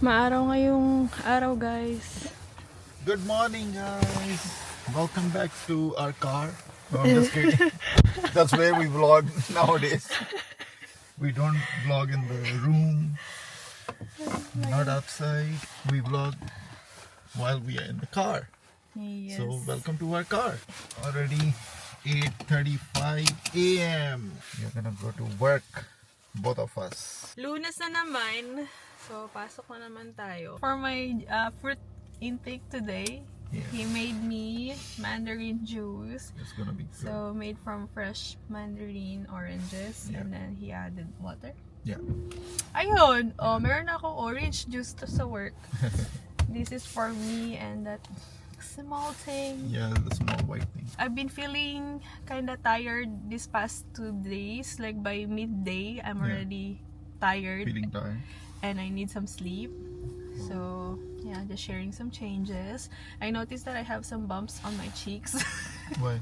Maaraw ngayong araw, guys. Good morning, guys. Welcome back to our car. No, I'm just kidding. That's where we vlog nowadays. We don't vlog in the room, not outside. We vlog while we are in the car. Yes. So welcome to our car. Already 8:35 a.m. We're gonna go to work, both of us. Lunes na naman. So, pasok na naman tayo. For my fruit intake today, Yes. he made me mandarin juice. It's gonna be good. So, made from fresh mandarin oranges. Yeah. And then he added water. Yeah. Ayun! Oh, meron akong orange juice to sa work. This is for me and that small thing. Yeah, the small white thing. I've been feeling kinda tired this past 2 days. Like by midday, I'm Yeah. already tired Feeling tired. and I need some sleep. So yeah, just sharing some changes. I noticed that I have some bumps on my cheeks Why?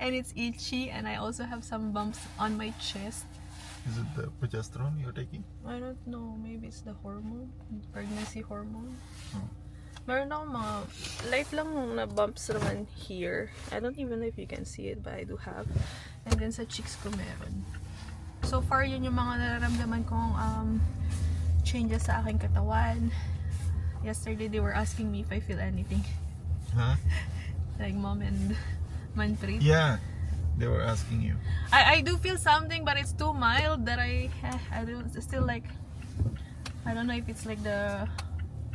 and it's itchy, and I also have some bumps on my chest. Is it the progesterone you're taking? I don't know, maybe it's the hormone, pregnancy hormone. Oh. Meron akong mga light lang na bumps naman here. I don't even know if you can see it, but I do have. And then sa cheeks ko meron. So far, yun yung mga nararamdaman kong changes sa aking katawan. Yesterday, they were asking me if I feel anything. Huh? Like mom and Manpreet. Yeah, they were asking you. I do feel something, but it's too mild that I don't still like. I don't know if it's like the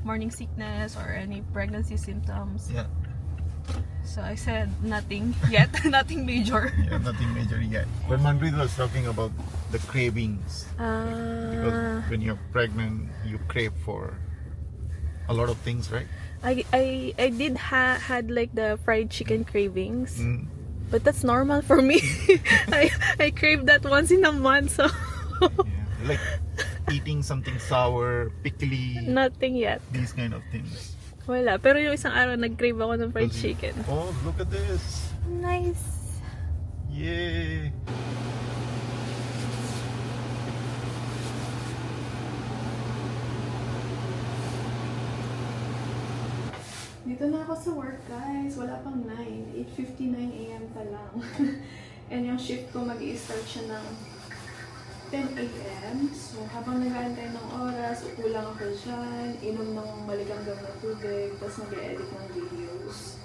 morning sickness or any pregnancy symptoms. Yeah, So I said nothing yet, nothing major. yeah, nothing major yet. But Manpreet was talking about the cravings. Because when you're pregnant, you crave for a lot of things, right? I did had like the fried chicken cravings, Mm. but that's normal for me. I crave that once in a month, so Yeah. Like eating something sour, pickly, nothing yet. these kind of things. Wala. Pero yung isang araw nag-crave ako ng fried chicken. Oh, look at this. Nice. Yay. Dito na ako sa work, guys. Wala pang 9. 8:59 AM pa lang. And yung shift ko mag-i-start siya ng 10 AM. So, habang nag-aantay ng oras, upo lang ako dyan, inom ng maligamgam na tubig, tapos mag-edit ng videos.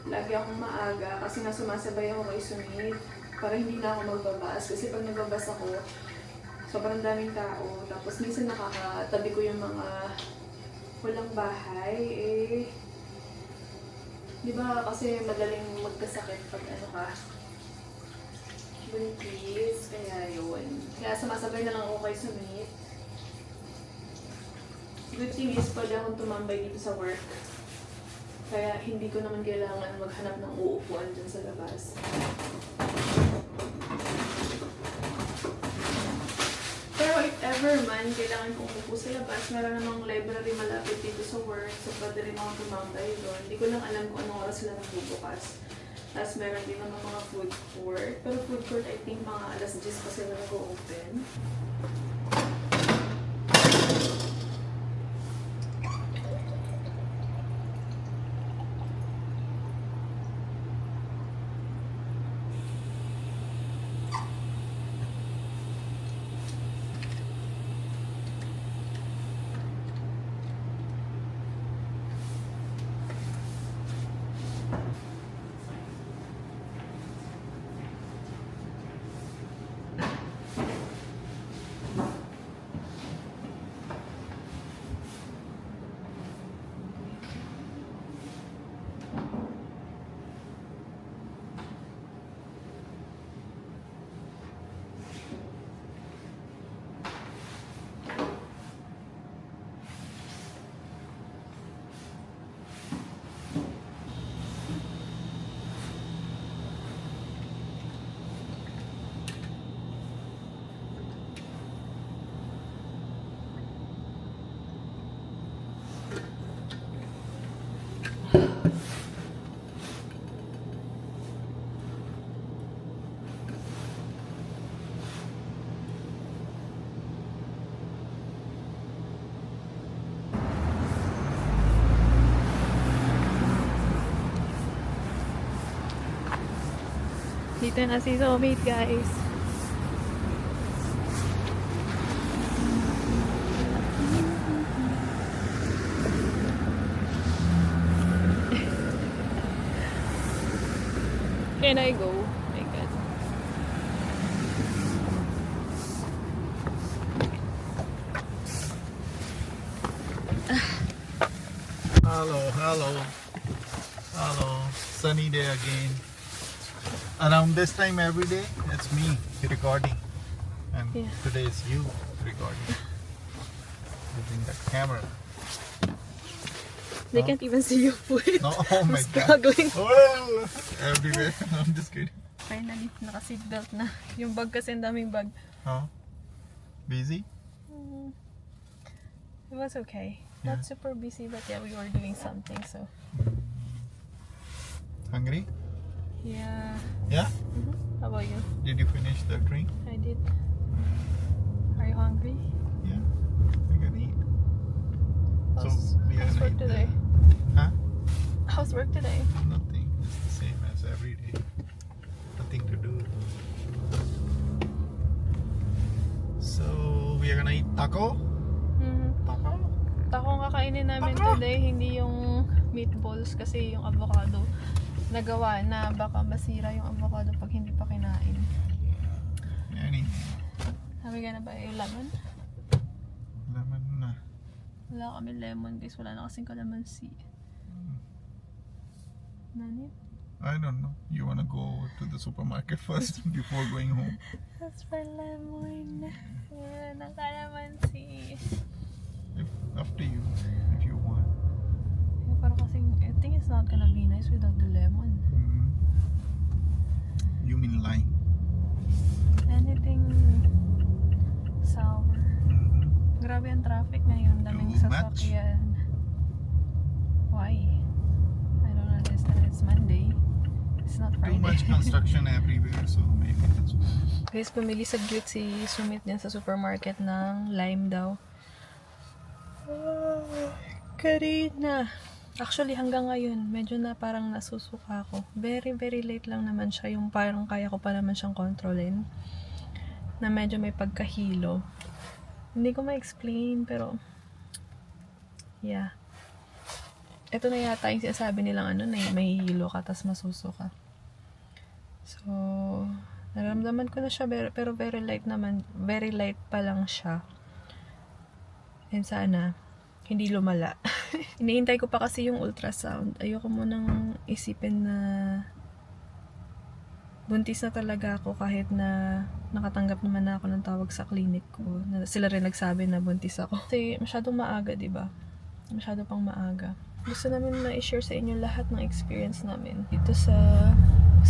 Lagi akong maaga kasi nga sumasabay ako kay Sumit para hindi na ako magbabas. Kasi pag nagbabas ako, sobrang daming tao. Tapos minsan nakakatabi ko yung mga walang bahay. Eh, di ba kasi madaling magkasakit pag ano ka, buntis, kaya yun. Kaya sumasabay na lang ako kay Sumit. Good thing is pwede akong tumambay dito sa work. Kaya hindi ko naman kailangan maghanap ng uupuan dyan sa labas. Pero if ever man, kailangan kong upo sa labas, meron namang library malapit dito sa work, so pwede rin akong tumambay doon. Hindi ko lang alam kung anong oras sila nagbubukas. Tapos meron din naman mga food court. Pero food court, I think mga alas 10 pa sila nag-open. Dito na si Soulmate, guys. Can I go? My God. Hello. Sunny day again. Around this time every day, it's me recording. And Yeah. today is you recording. Using the camera. They can't even see your foot. No, oh I'm my god. struggling. Oh, everywhere. I'm just kidding. Finally, naka-seatbelt na. Yung bag kasi, ang daming bag. Huh? Busy? It was okay. Yeah. Not super busy, but yeah, we were doing something, so. Hungry? Yeah. Yeah? How about you? Did you finish the drink? I did. Are you hungry? Yeah. We can eat. How's gonna work eat today? Huh? How's work today? Nothing. It's the same as every day. Nothing to do. So we are gonna eat taco. Taco. Taco ang kakainin namin Taco? today, hindi yung meatballs kasi yung avocado nagawa na baka masira yung avocado pag hindi pa kinain. Any Sabi ka na ba yung lemon? lemon na. Wala kami lemon guys, wala na kasing kalamansi. Nani? I don't know. You wanna go to the supermarket first before going home? That's for lemon. Wala na kalamansi. Up to you if you want. Pero kasing, I think it's not gonna be nice without the lemon. You mean lime? Anything sour. Grabe ang traffic ngayon, daming Too much? sasakyan. Why? I don't understand. It's Monday. It's not Too Friday. much construction everywhere, so maybe that's why. Guys, pumili sa Grit si Sumit niya sa supermarket ng lime daw. Karina. Actually, hanggang ngayon, medyo na parang nasusuka ako. Very, very late lang naman siya. Yung parang kaya ko pa naman siyang kontrolin. Na medyo may pagkahilo. Hindi ko ma-explain, pero yeah. Ito na yata yung sinasabi nilang ano, na may hilo ka, tas masusuka. So, naramdaman ko na siya, pero very light naman. Very light pa lang siya. And sana, hindi lumala. Iniintay ko pa kasi yung ultrasound. Ayoko munang isipin na buntis na talaga ako kahit na nakatanggap naman na ako ng tawag sa clinic ko. Sila rin nagsabi na buntis ako. Kasi masyadong maaga, diba? Masyado pang maaga. Gusto namin na i-share sa inyo lahat ng experience namin dito sa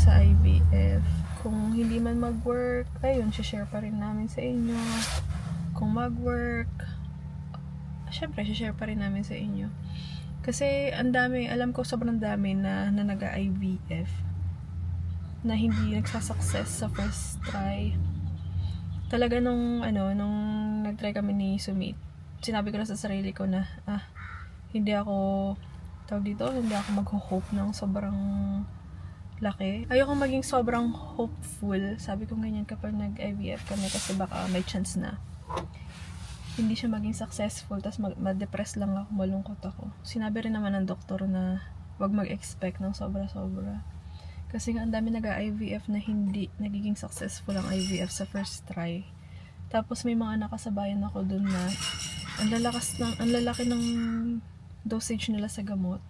IVF. Kung hindi man mag-work, ayun, share pa rin namin sa inyo. Kung mag-work, syempre, share pa rin namin sa inyo. Kasi, ang dami, alam ko sobrang dami na nag-IVF na hindi nagsasucess sa first try. Talaga nung nag-try kami ni Sumit, sinabi ko na sa sarili ko na, hindi ako mag-hope ng sobrang laki. Ayoko maging sobrang hopeful. Sabi ko ganyan kapag nag-IVF kami kasi baka may chance na hindi siya maging successful, tas ma-depress lang ako, malungkot ako. Sinabi rin naman ng doktor na wag mag-expect ng sobra-sobra. Kasi nga ang dami nag-IVF na hindi nagiging successful ang IVF sa first try. Tapos may mga nakasabayan ako dun na ang lalaki ng dosage nila sa gamot.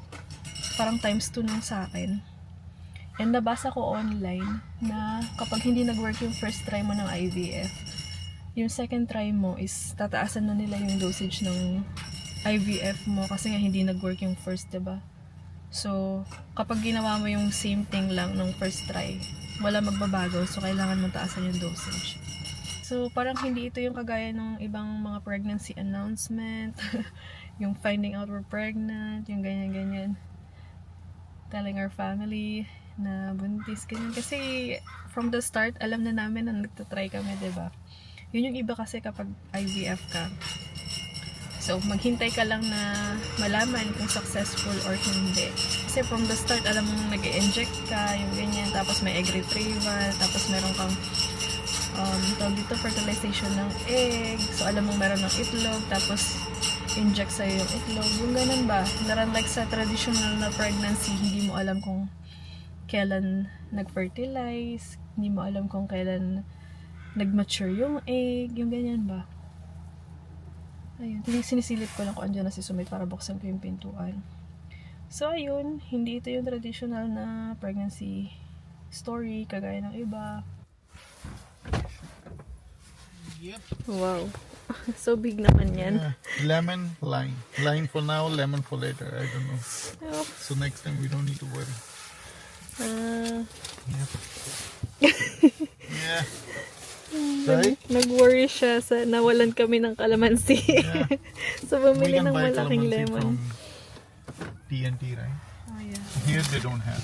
Parang times 2 nung sa akin. And nabasa ko online na kapag hindi nag-work yung first try mo ng IVF, yung second try mo is tataasan na nila yung dosage ng IVF mo kasi nga hindi nag-work yung first, diba? So, kapag ginawa mo yung same thing lang nung first try, wala magbabago, so kailangan mo taasan yung dosage. So, parang hindi ito yung kagaya ng ibang mga pregnancy announcement, yung finding out we're pregnant, yung ganyan-ganyan. Telling our family na buntis, ganyan. Kasi, from the start, alam na namin na nagtatry kami, diba? Yun yung iba kasi kapag IVF ka, So, maghintay ka lang na malaman kung successful or hindi. Kasi from the start, alam mong nag-inject ka, yung ganyan, tapos may egg retrieval, tapos meron kang tawag dito, fertilization ng egg. So, alam mong meron ng itlog, tapos inject sa'yo yung itlog. Yung ganun ba? Naran like sa traditional na pregnancy, hindi mo alam kung kailan nag-fertilize, hindi mo alam kung kailan nag-mature yung egg, yung ganyan ba? Ayun, sinisilip ko lang kung andyan na si Sumit para buksan ko yung pintuan. So, ayun, hindi ito yung traditional na pregnancy story, kagaya ng iba. Yep. Wow. So big naman yan. Yeah. Lemon, lime. Lime for now, lemon for later. I don't know. Oh. So next time we don't need to worry. Yep. Yeah. Right? Nag-worry siya sa nawalan kami ng kalamansi. Yeah. So We bumili can ng buy malaking calamansi lemon. from TNT, right? Oh yeah. Here they don't have.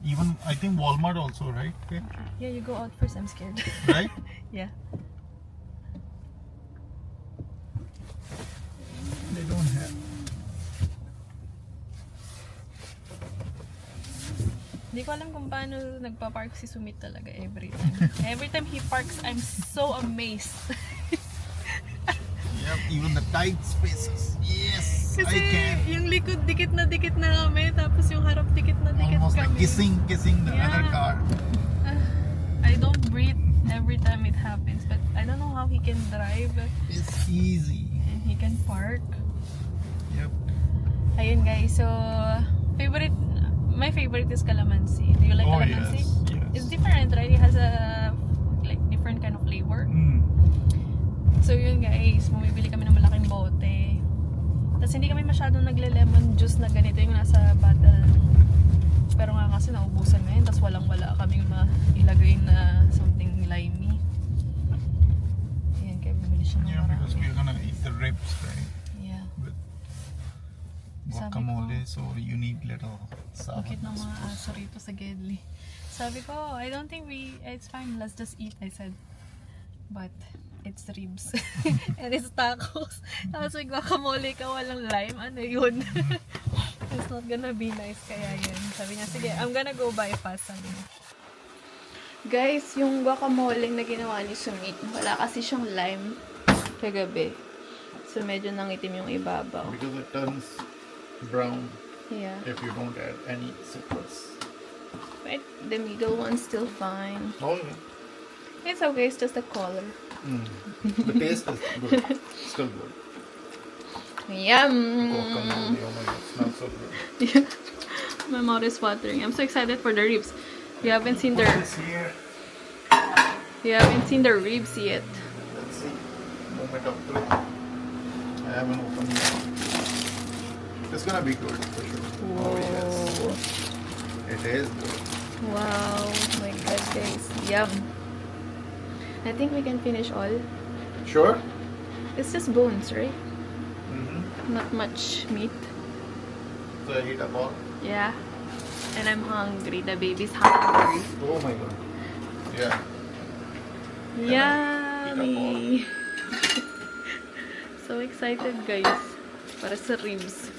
Even I think Walmart also, right? Okay. Yeah, you go out first. I'm scared. Right? Yeah. They don't have. Hindi ko alam kung paano nagpa-park si Sumit talaga every time. Every time he parks, I'm so amazed. Yep, even the tight spaces. Yes, Kasi I can. yung likod dikit na kami, tapos yung harap dikit na Almost like kami. kissing the Yeah. other car. I don't breathe every time it happens, but I don't know how he can drive It's easy. and he can park. Yep. Ayun guys, so my favorite is calamansi. Do you like Oh, calamansi? yes. It's different, right? It has a like different kind of flavor. Mm. So yun guys, bumibili kami ng malaking bote. Tapos hindi kami masyadong nagle-lemon juice na ganito yung nasa bottle. Pero nga kasi naubusan na yun, tapos walang-wala kaming mailagay na something limey. Ayan, kaya bumili siya ng Yeah, because marami. we're gonna eat the ribs, right? Yeah. With Sabi guacamole, ko- so you need little salad. Bakit ng mga aso rito sa Gedli? Sabi ko, I don't think it's fine, let's just eat, I said. But, it's ribs. And it's tacos. Tapos may guacamole ka, walang lime. Ano yun? It's not gonna be nice, kaya yun. Sabi niya, sige, I'm gonna go buy fast. Sabi niya. Guys, yung guacamole na ginawa ni Sumit, wala kasi siyang lime kagabi. So, medyo nangitim yung ibabaw. Because it turns brown Yeah. if you don't add any citrus. But the middle one's still fine. Oh yeah. It's okay, it's just the color. Mm. The taste is good. Still good. Yum! Guacamole, oh my god, smells so good. My mouth is watering. I'm so excited for the ribs. You haven't seen Put their this here. ribs yet. Let's see. Moment of truth. I haven't opened it. It's gonna be good for sure. Oh yes. It is good. Wow, my god guys. Yum. I think we can finish all. Sure? It's just bones, right? Mm-hmm. Not much meat. So I eat up all. Yeah. And I'm hungry. The baby's hungry. Oh my god. Yeah. Yummy! So excited guys. Para sa ribs.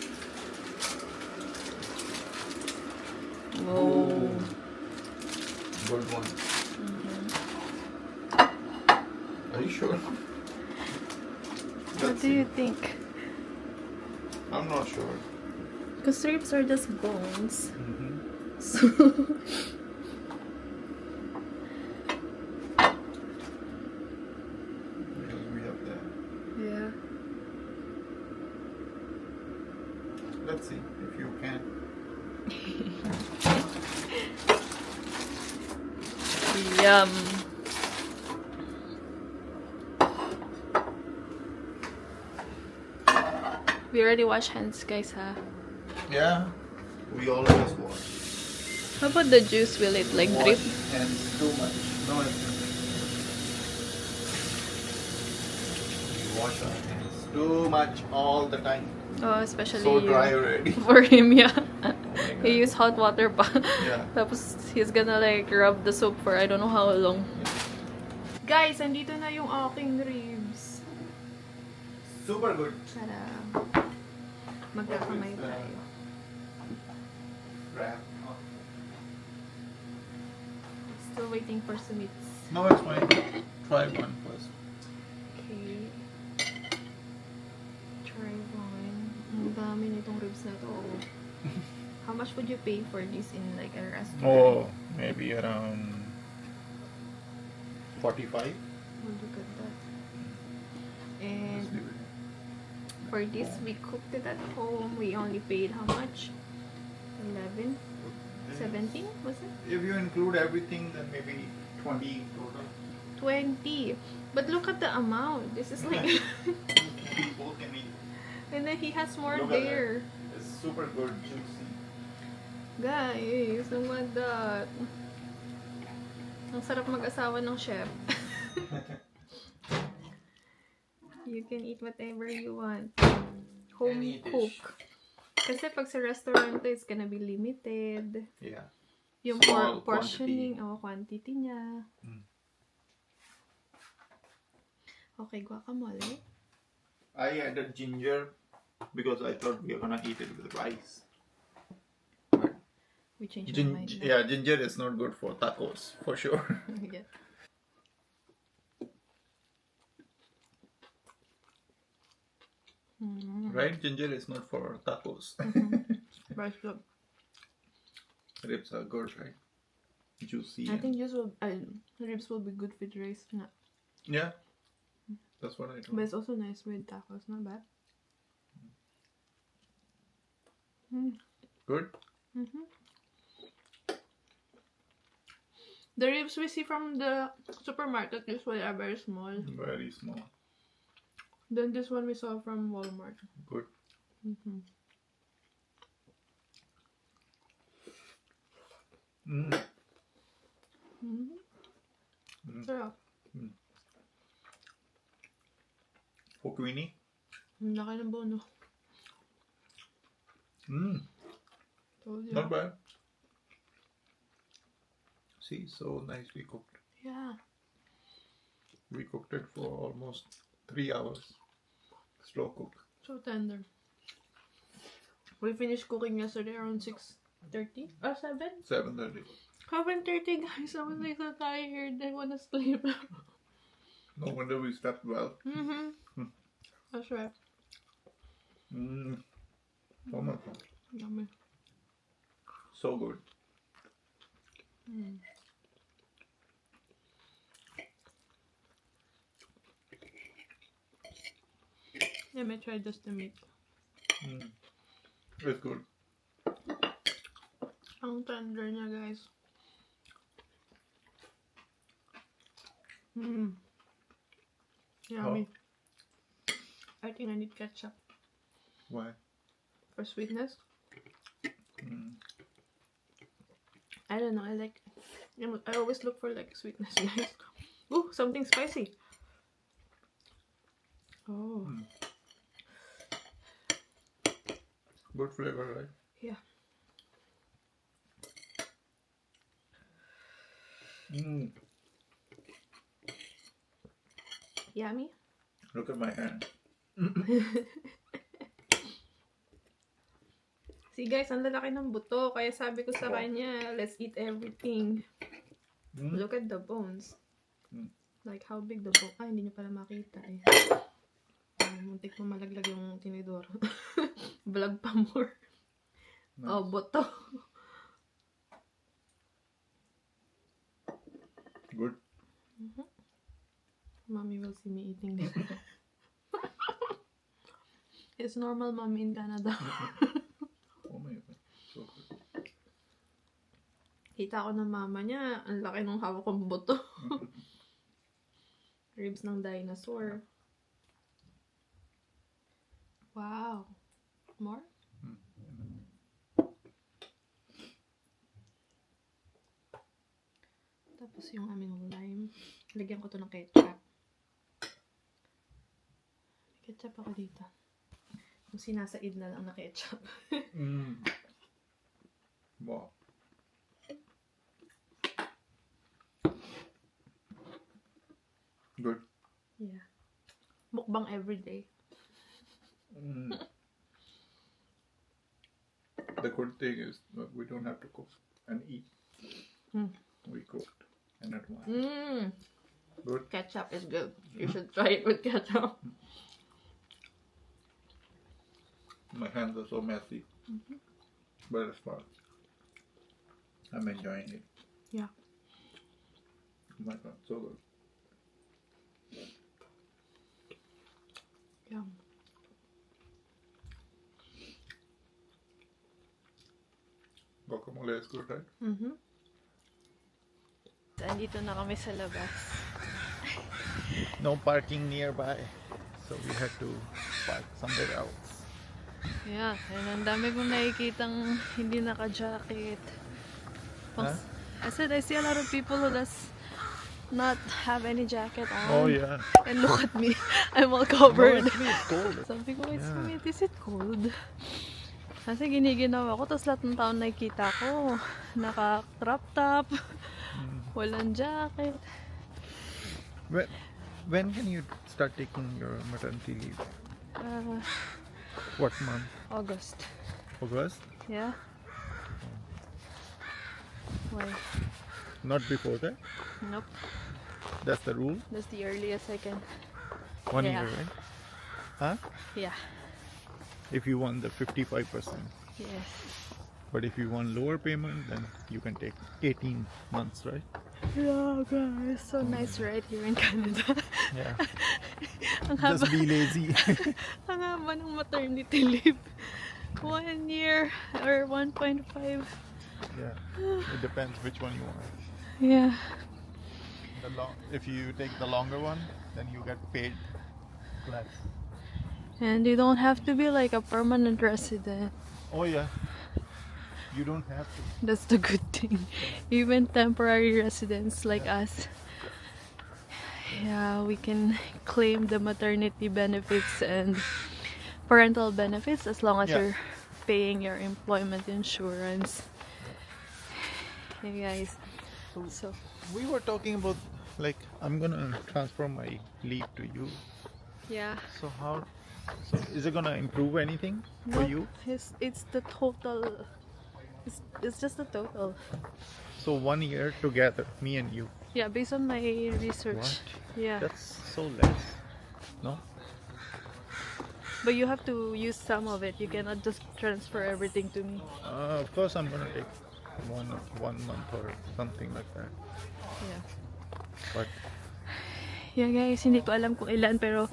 Whoa. Good one. Are you sure? What do you think? I'm not sure. Because ribs are just bones. Mm-hmm. So Because we have that. yeah. Let's see if you can. Yum. We already wash hands, guys, huh? Yeah. We always wash. How about the juice? Will it like drip? Wash and too much. No, it's not. We wash our hands too much all the time. Oh, especially So you. dry already. For him, yeah. my He God. used hot water pa. Yeah. Tapos, he's gonna like rub the soap for I don't know how long. Guys, andito na yung aking ribs. Super good. Para magkakamay tayo. Wrap. Still waiting for Sumit's. No, it's fine. Try one first. Okay. Try one. Ang dami nitong ribs na to. How much would you pay for this in like a restaurant? Oh, maybe around 45. Oh, look at that. And for this, we cooked it at home. We only paid how much? 11? 17? Was it? If you include everything, then maybe 20 total. 20. But look at the amount. This is like... People can eat. And then he has more Look at there. It's super good, juicy. Guys, look at that. Ang sarap mag-asawa ng chef. You can eat whatever you want. Home Any cook. dish. Kasi pag sa restaurant, it's gonna be limited. Yeah. Yung Small portioning, quantity niya. Mm. Okay, guacamole. I added ginger because I thought we were gonna eat it with rice. We changed our mind. now. Yeah, ginger is not good for tacos, for sure. Yeah. Right? Ginger is not for tacos. But it's good. Ribs are good, right? Juicy. I think ribs will be good with rice. No. Yeah. That's what I But thought. it's also nice with tacos. Not bad. Good? The ribs we see from the supermarket usually are very small. Very small. Then this one we saw from Walmart. Good. Mm. Sarap. For Queenie? Ang laki ng bono. Told you. Not bad. See, so nicely cooked. Yeah. We cooked it for almost 3 hours. Slow cook. So tender. We finished cooking yesterday around 6:30 or 7? 7:30. 7:30 guys. I was like so tired. I wanna sleep. No wonder we slept well. That's right. So much. Yummy. So good. Let me try just the meat. It's good. Ang tender niya guys. Yummy. I think I need ketchup Why? for sweetness. I don't know. I always look for like sweetness, guys. Ooh, something spicy. Oh, Good flavor, right? yeah. Yummy. Look at my hand. See guys, ang lalaki ng buto. Kaya sabi ko sa kanya, let's eat everything. Look at the bones. Like how big the bone. Ah, hindi nyo pala makita eh. Muntik mo malaglag yung tinidor. Vlog pa more. Nice. Oh, buto. Good. Mommy will see me eating this. It's normal, mommy, in Canada. Oh my god. So good. Kita ko ng mama niya, ang laki ng hawak kong buto. Ribs ng dinosaur. Wow. More? Tapos yung aming lime. Lagyan ko to ng ketchup. Ketchup ako dito. Yung sinasaid na lang na ketchup. Wow. Good. Yeah. Mukbang everyday. The good thing is that we don't have to cook and eat. We cooked and at once. Good. Ketchup is good. You should try it with ketchup. My hands are so messy. But it's fun. I'm enjoying it. Yeah. Oh my god, so good. Yum. Guacamole is good, right? Andito na kami sa labas. No parking nearby. So we had to park somewhere else. Yeah, and ang dami kong nakikitang hindi naka-jacket. Huh? I said I see a lot of people who does not have any jacket on. Oh yeah. And look at me. I'm all No, covered. actually it's cold. Sabi ko, wait a Yeah. minute, is it cold? Kasi giniginawa ko, tapos lahat ng taon nakikita ko. Naka-crop top, walang jacket. When can you start taking your maternity leave? What month? August. August? Yeah? Why? Not before that? Nope. That's the rule? That's the earliest I can. 1 Yeah. year, right? Huh? Yeah. If you want the 55%. Yes. But if you want lower payment, then you can take 18 months, right? Yeah, guys. So nice right here in Canada. Yeah. Ang haba, Just be lazy. ang haba ng maternity leave. 1 year or 1.5. Yeah. It depends which one you want. Yeah. If you take the longer one, then you get paid less. And you don't have to be like a permanent resident. Oh yeah. You don't have to. That's the good thing. Even temporary residents like us, yeah, we can claim the maternity benefits and parental benefits as long as Yeah. you're paying your employment insurance. Hey guys, so We were talking about like I'm gonna transfer my leave to you. yeah, So is it gonna improve anything for Nope. you? It's the total. It's just the total. So 1 year together, me and you. Yeah, based on my research. What? Yeah, That's so less. No? but you have to use some of it. You cannot just transfer everything to me. Of course I'm gonna take one month or something like that. Yeah. But Yeah guys, hindi ko alam kung ilan pero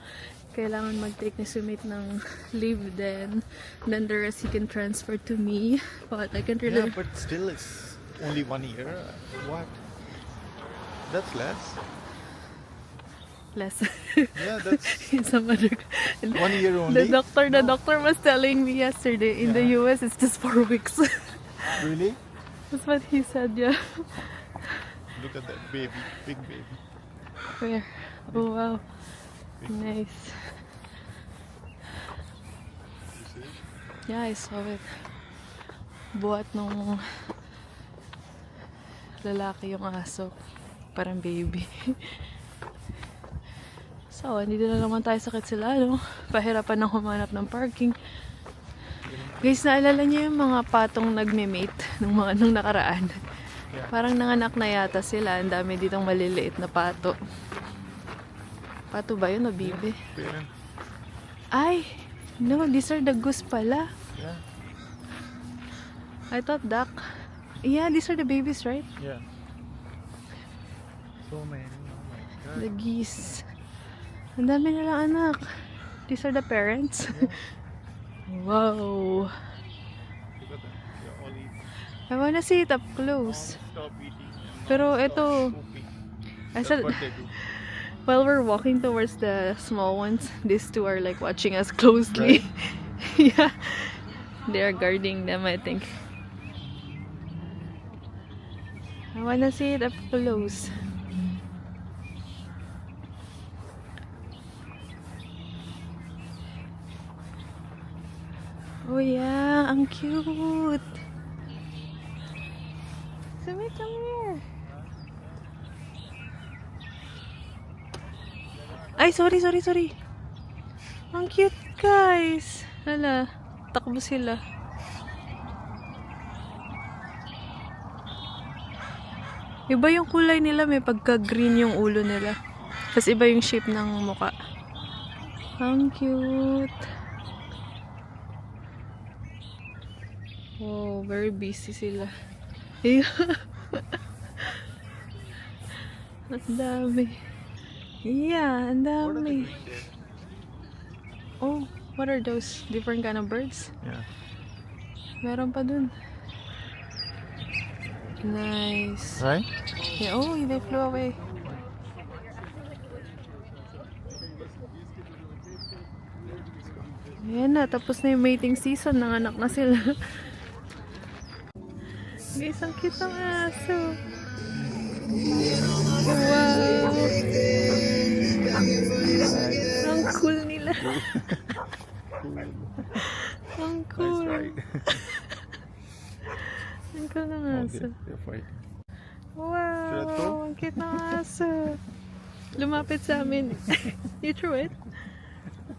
kailangan mag-take ni Sumit ng leave then the rest he can transfer to me. But I can't yeah, really... but still it's only 1 year. What? That's less. Less. Yeah, that's In some other... 1 year only. The doctor was telling me yesterday in the Yeah. US it's just 4 weeks. Really? That's what he said, yeah. Look at that baby, big baby. Where? Oh wow. Nice. You see? Yeah, I saw it. Buhat nung lalaki yung aso. Parang baby. So, hindi na naman tayo sakit sila, no? Pahirapan ng humanap ng parking. Guys, naalala niyo yung mga patong nagme-mate nung nakaraan? Yeah. Parang nanganak na yata sila. Ang dami ditong maliliit na pato. Pato ba yun o bibi? Parent. Ay! No, these are the goose pala. Yeah. I thought duck. Yeah, these are the babies, right? Yeah. So many. Oh my god. The geese. Ang dami nilang anak. These are the parents. Wow. Look at that. They're all eating. I wanna see it up close. Stop eating. and Pero non-stop ito, pooping. I That's said, what they do. while we're walking towards the small ones, these two are like watching us closely. Yeah. They are guarding them, I think. I wanna see it up close. Oh yeah, ang cute. Sumi, come here. Ay, sorry. Ang cute. guys! Hala, takbo sila. Iba yung kulay nila, may pagka-green yung ulo nila. Tapos iba yung shape ng muka. Ang cute. Wow, very busy sila. Ang dami. Yeah, ang dami. Oh, what are those? Different kind of birds? Yeah. Meron pa dun. Nice. Right? Yeah, oh, they flew away. Ayan na, tapos na yung mating season. Nanganak na sila. Guys, ang cute ng aso. Wow! Ang cool nila. Ang cool. Ang cool ng aso. They're fighting. Wow! Should I throw? Ang cute ng aso. Lumapit sa amin. You threw it?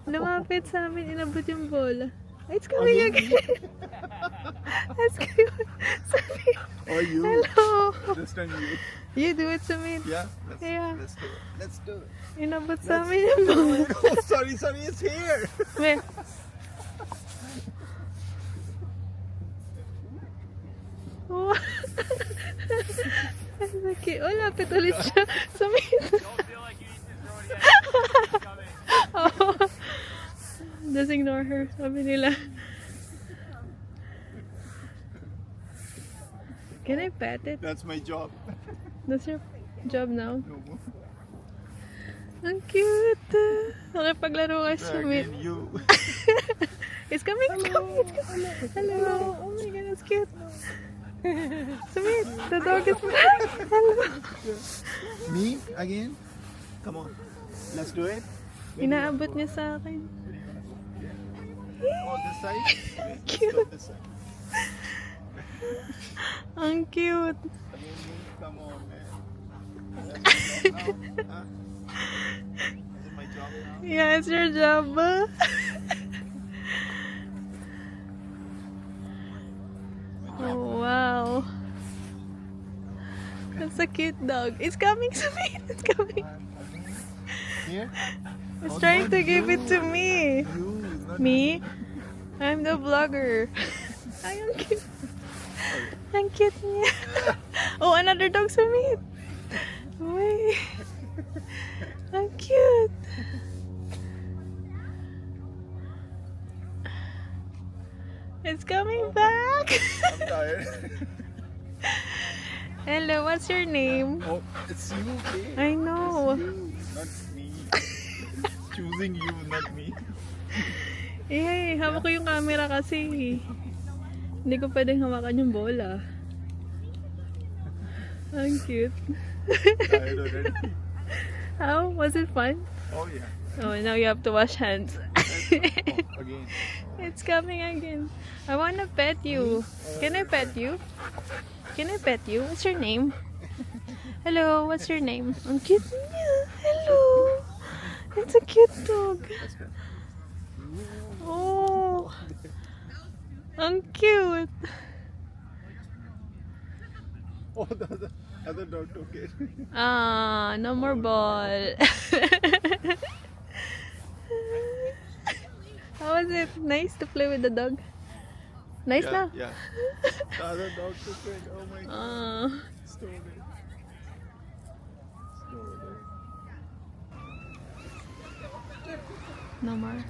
Lumapit sa amin. Inabot yung bola. It's coming again. It's coming. Sorry. Oh, you? Hello. This time you. You do it to me. Yeah? Yeah. Let's do it. Let's do it. Inabot sa amin yung bola. Oh, sorry, it's here. Wait. Oh. Okay. Oh, lapit ulit siya. Sumit. Oh. Just ignore her. Sabi nila. Can I pet it? That's my job. That's your job now? No more. Ang cute. Nakipaglaro ka Sumit. Again, you. It's coming, it's coming, it's coming. Hello. Oh my god, that's cute. Sumit, the dog is back. Hello. Me again? Come on. Let's do it. Inaabot niya sa akin. Oh, this side? Okay, let's Cute. go this side. Ang cute. Again, me? Come on, man. That's my job now? Huh? Is it my job now? Yeah, it's your job. Oh, wow. That's a cute dog. It's coming, Sumit. It's coming. Here? It's Oh, trying no, to give it to you. me. You is not Me? I'm the vlogger. Ay, ang cute. Ang cute niya. Oh, another dog, Sumit. Wait. Ang cute. It's coming back. I'm tired. Hello, what's your name? Oh, it's you, okay? I know. It's you, not me. Choosing you, not me. Eh, hawak ko yung camera kasi. Hindi ko pwedeng hawakan yung bola. Ang cute. Tired already. How? Was it fun? Oh, yeah. Oh, now you have to wash hands. Oh, again. It's coming again. I wanna pet you. Can I pet you? Can I pet you? What's your name? Hello, what's your name? Ang cute niya. Hello. It's a cute dog. Oh. Ang cute. Oh, the other dog took it. Ah, no more ball. How was it? Nice to play with the dog? Nice na? Yeah. The other dog took it. Oh my god. Ah. Stole it. Stole it. No more.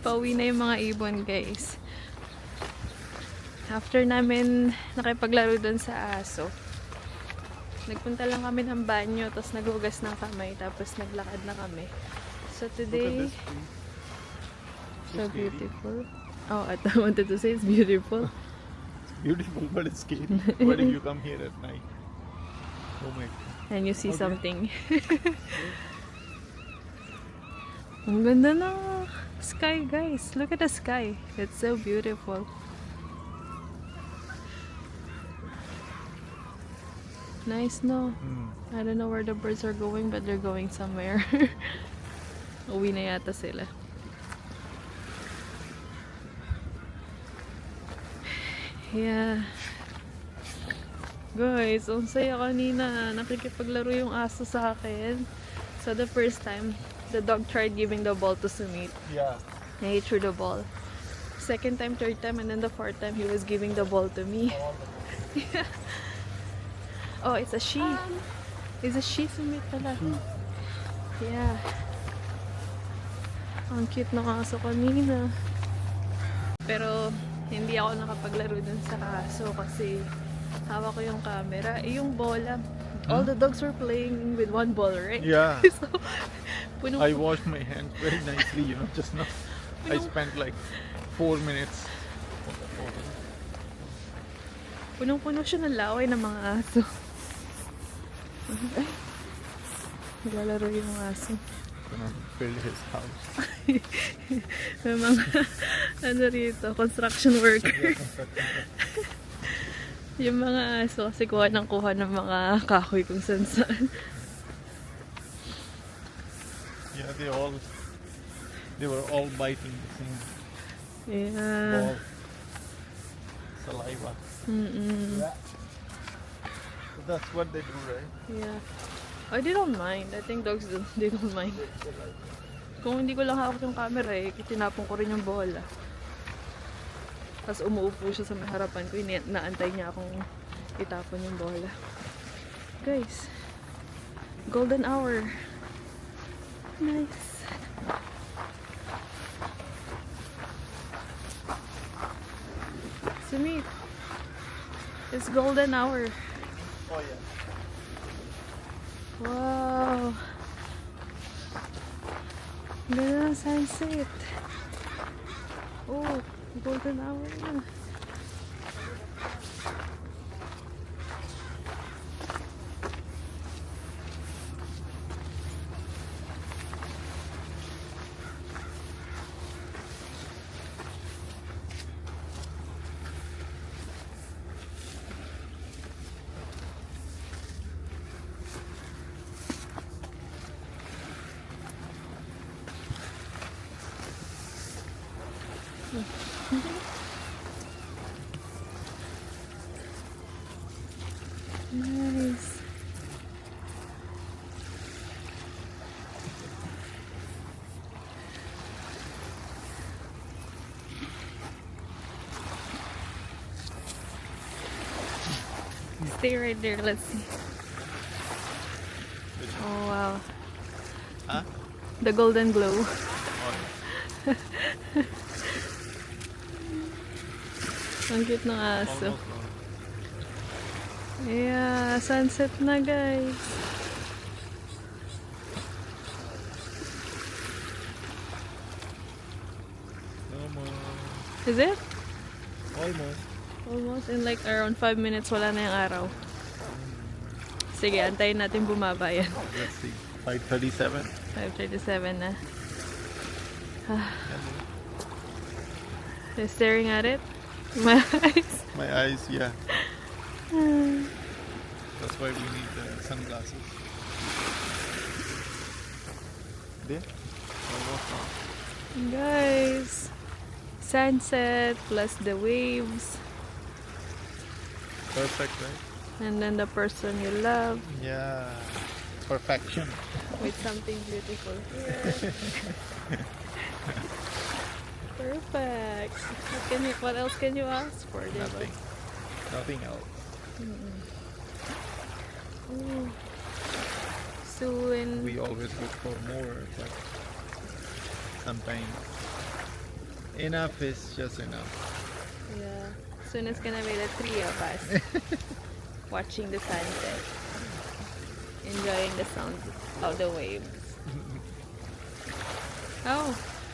Pauwi na yung mga ibon, guys. After namin nakipaglaro dun sa aso, nagpunta lang kami ng banyo, tapos naghugas ng kamay, tapos naglakad na kami. So Look at today, this tree. so beautiful. Oh, I wanted to say it's beautiful. Beautiful, but it's scary. What if you come here at night? Oh my god. And you see Okay. something. Ang ganda ng sky, guys. Look at the sky. It's so beautiful. Nice, no? I don't know where the birds are going, but they're going somewhere. Uwi na yata sila. Yeah. Guys, ang saya kanina. Nakikipaglaro yung aso sa akin. So the first time, the dog tried giving the ball to Sumit. Yeah. And he threw the ball. Second time, third time, and then the fourth time, he was giving the ball to me. Yeah. Oh, it's a she. It's a she, Sumit pala. Yeah. Ang cute ng aso kanina. Pero, hindi ako nakapaglaro dun sa aso kasi hawak ko yung camera. Yung bola, all the dogs were playing with one ball, right? Yeah. So, puno, I washed my hands very nicely, just now. I spent like 4 minutes. punong-puno siya ng laway ng mga aso. Ay, naglalaro yung aso. Gonna build his house. May mga, ano rito, construction worker. Yung mga aso kasi kuha ng mga kahoy kung saan saan. Yeah, they were all biting the same Yeah. ball. Saliva. Yeah. So that's what they do, right? Yeah. Oh, they don't mind. I think dogs they don't mind. Kung hindi ko lang hawak yung camera tinapon ko rin yung bola. Tapos umuupo siya sa may harapan ko. Naantay niya akong itapon yung bola. Guys, golden hour. Nice. Sumit, it's golden hour. Oh yeah. Wow. Ganda ng sunset. Oh, golden hour na. Nice. Stay right there, let's see. Oh wow. Huh? The golden glow. Oh, Ang cute ng aso. almost gone. Yeah, sunset na guys. Almost. Is it? Almost. Almost in like around 5 minutes wala na yung araw. Sige, antayin natin bumaba yan. Let's see. 5:37. 5:37 na. You're staring at it? My eyes. My eyes, yeah. That's why we need sunglasses. There? Almost now. Guys, sunset plus the waves Perfect, right? and then the person you love Yeah. Perfection. with something beautiful here. Perfect. What else can you ask for? Diba? Nothing. Nothing else. Ooh. Soon. We always look for more, but sometimes enough is just enough. Yeah. Soon it's gonna be the three of us watching the sunset, enjoying the sound of the waves. Oh,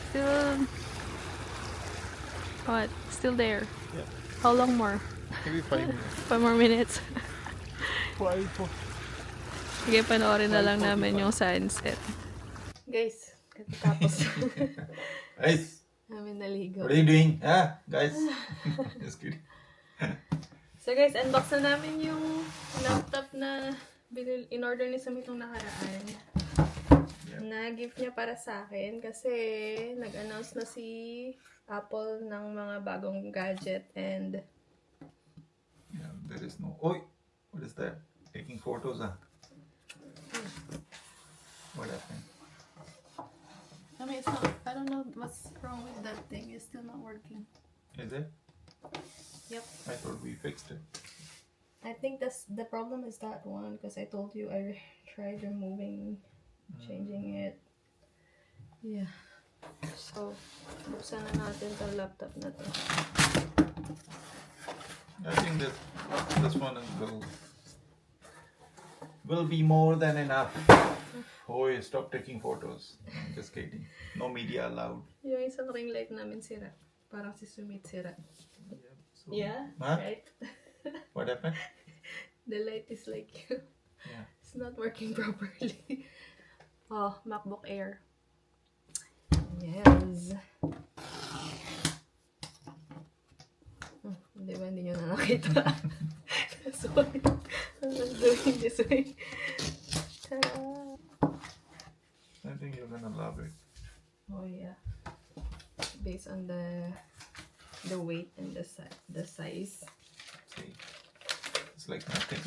still what? Still there. Yeah. How long more? Maybe 5 minutes. 5 more minutes. 5. Sige, panoorin na lang namin yung sunset. Guys, katapos Guys, namin naligo. what are you doing? Guys. Just kidding. So guys, unbox na namin yung laptop na in-order ni Samit nung nakaraan. Na gift niya para sa akin kasi nag-announce na si Apple ng mga bagong gadget and there is no. Oh, what is that? Taking photos, huh? What happened? I mean, it's not. I don't know what's wrong with that thing. It's still not working. Is it? Yep. I thought we fixed it. I think that's the problem is that one because I told you I tried removing, changing it. Yeah. So, buksan na natin tong laptop na to. I think this one will be more than enough. Oh, stop taking photos. I'm just kidding. No media allowed. Yung isang ring light namin sira. Parang si Sumit sira. So, Yeah, Huh? right? What happened? The light is like, Yeah. it's not working properly. Oh, MacBook Air. Yes. Di ba, hindi nyo na nakita? Sorry. I'm doing this way. Ta-da! I think you're gonna love it. Oh yeah. Based on the weight and the size. See, it's like nothing.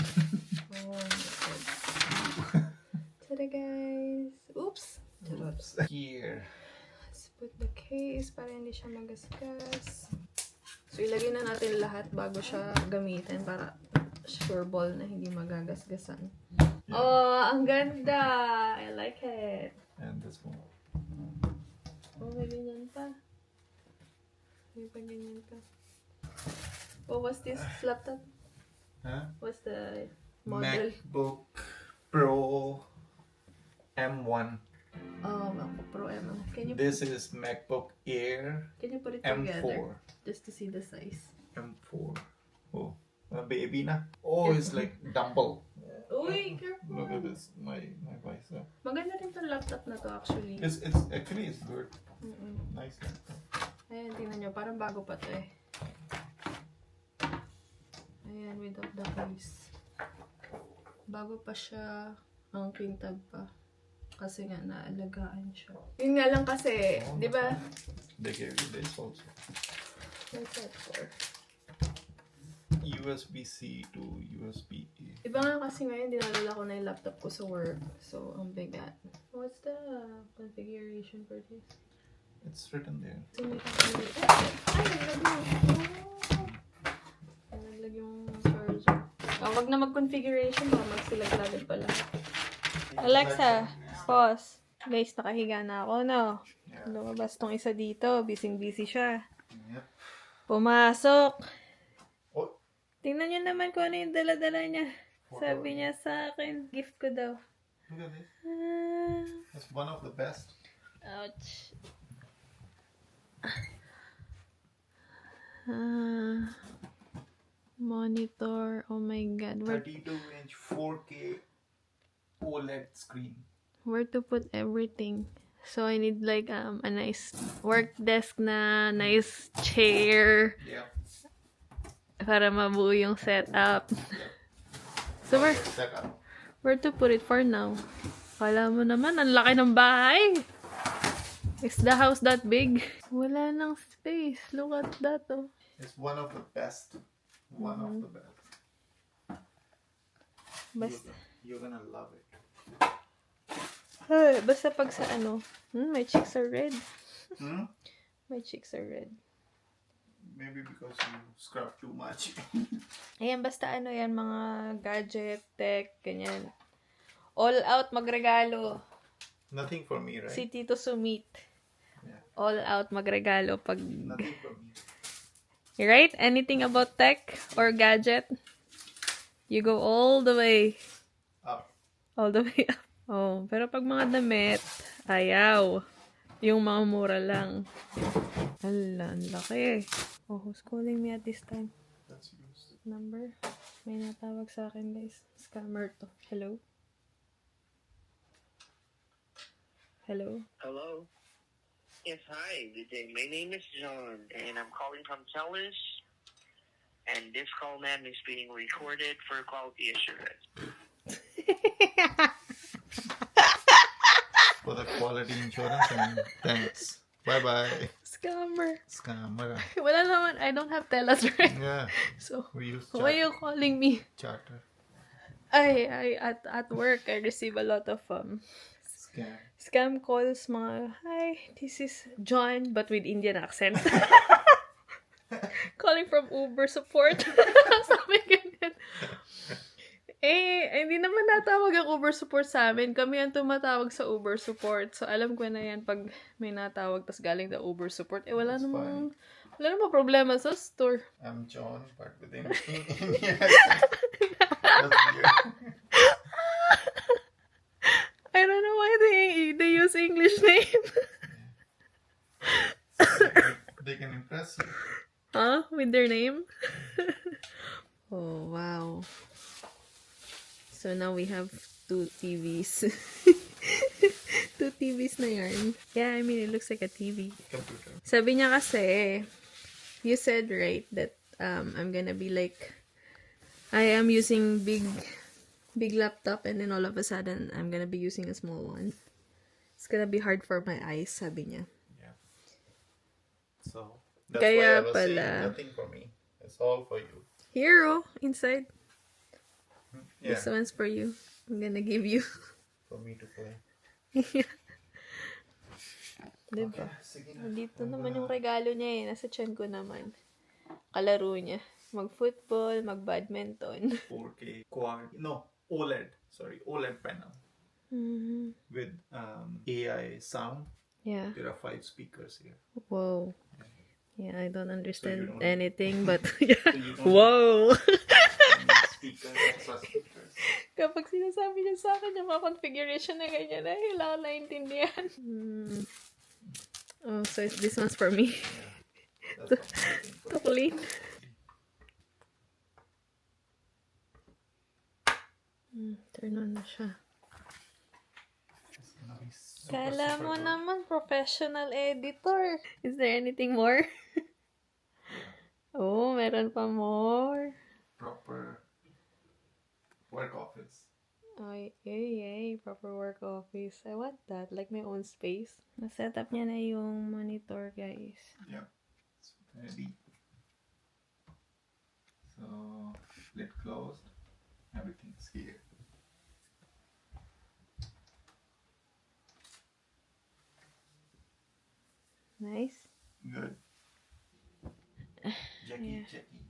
Oh my god. Ta-da guys! Oops! Oops. Here. Let's put the case para hindi siya magasgas. So ilagay na natin lahat bago siya gamitin para sure ball na hindi magagasgasan. Yeah. Oh, ang ganda! I like it. And this one. Oh, may ganyan pa. May pa ganyan pa. Oh, what's this laptop? Huh? What's the model? MacBook Pro M1. Oh, MacBook Pro M. Can you This is MacBook Air put it M4. together just to see the size? M4. Oh, a baby na. Oh, it's like dumble. Uy, careful! Look at this, my bicep. Maganda rin tong laptop na to actually. It's actually it's good. Nice laptop. Ayan, tingnan nyo. Parang bago pa to eh. Ayan, without the case. Bago pa siya. Ang quintab pa. Kasi nga, naalagaan siya. Yun nga lang kasi, di ba? They gave you this also. What's that for? USB-C to USB-A. Iba nga kasi ngayon, dinalala ko na yung laptop ko sa work. So, ang bigat. What's the configuration for this? It's written there. So, may ay, naglag yung charger. Oh, wag na mag-configuration, baka magsilaglagan pala. Alexa, pause. Guys, nakahiga na ako, no? Yeah. Lumabas tong isa dito. Busy-busy siya. Yep. Pumasok. Oh, Tingnan nyo naman kung ano yung dala-dala niya. Photo. Sabi niya sa akin, gift ko daw. look at this. Ah, That's one of the best. ouch. Ah, monitor. Oh my god. 32-inch 4K OLED screen. Where to put everything. So I need like a nice work desk na, nice chair Yeah. para mabuo yung setup. So where to put it for now? Kala mo naman, ang laki ng bahay. Is the house that big? Wala nang space. Look at that, oh. It's one of the best. One of the best. Basta, You're gonna love it. basta pag sa ano, my cheeks are red. Hmm? My cheeks are red. Maybe because you scrub too much. Ayan, basta ano yan, mga gadget, tech, ganyan. All out magregalo. Nothing for me, right? Si Tito Sumit. Yeah. All out magregalo pag... Nothing for me. Right? Anything about tech or gadget, you go all the way. Up. All the way up. Oh, pero pag mga damit, ayaw. Yung mga mura lang. Hala, ang laki. Oh, who's calling me at this time? That's used. Number? May natawag sa akin, guys. Scammer to. Hello? Hello? Hello. Yes, hi. Good day. My name is John, and I'm calling from TELUS. And this call, ma'am, is being recorded for quality assurance. For the quality insurance and thanks. Bye-bye. Scammer. Scammer. Wala naman. not. I don't have Telus, right? Yeah, So we use why are you calling me? charter. At work I receive a lot of Scam. scam calls. Mga, hi, this is John, but with Indian accent. Calling from Uber support. Sabi ganyan. Hindi naman natawag ang Uber support sa amin. Kami ang tumatawag sa Uber support. So, alam ko na yan pag may natawag tas galing the Uber support. Wala That's namang problema sa store. I'm John, but with Indian accent. That's weird. I don't know why they use English name. They can impress you. Huh? With their name? Oh, wow. So now we have 2 TVs. 2 TVs na yarn. Yeah, I mean, it looks like a TV. Computer. Sabi niya kasi, you said, right, that I'm gonna be like, I am using big laptop and then all of a sudden, I'm gonna be using a small one. It's gonna be hard for my eyes, sabi niya. Yeah. So, that's Kaya why I was pala. saying nothing for me. It's all for you. Hero, inside. Yeah, This one's for you. I'm gonna give you. for me to play. Diba? Sige na. Dito naman yung regalo niya eh. Nasa tiyan ko naman. Kalaro niya. Mag-football, mag-badminton. 4K quad. No, OLED. Sorry, OLED panel. Mm-hmm. With AI sound. Yeah. There are 5 speakers here. Whoa. Yeah, I don't understand don't- anything, but you don't- whoa! Speakers, extra speakers. Kapag sinasabi niya sa akin yung mga configuration na ganyan, ay, wala ko naintindihan. Oh, so this one's for me. That's what I'm waiting for. To clean. Turn on na siya. It's gonna be super, Kala super mo good. naman, professional editor. Is there anything more? Oh, meron pa more. Proper work office. Ay, yay, proper work office. I want that, like my own space. Na-set up niya na yung monitor, guys. Yeah. It's ready. So, lid closed. Everything's here. Nice. Good. Jackie, Yeah. Jackie.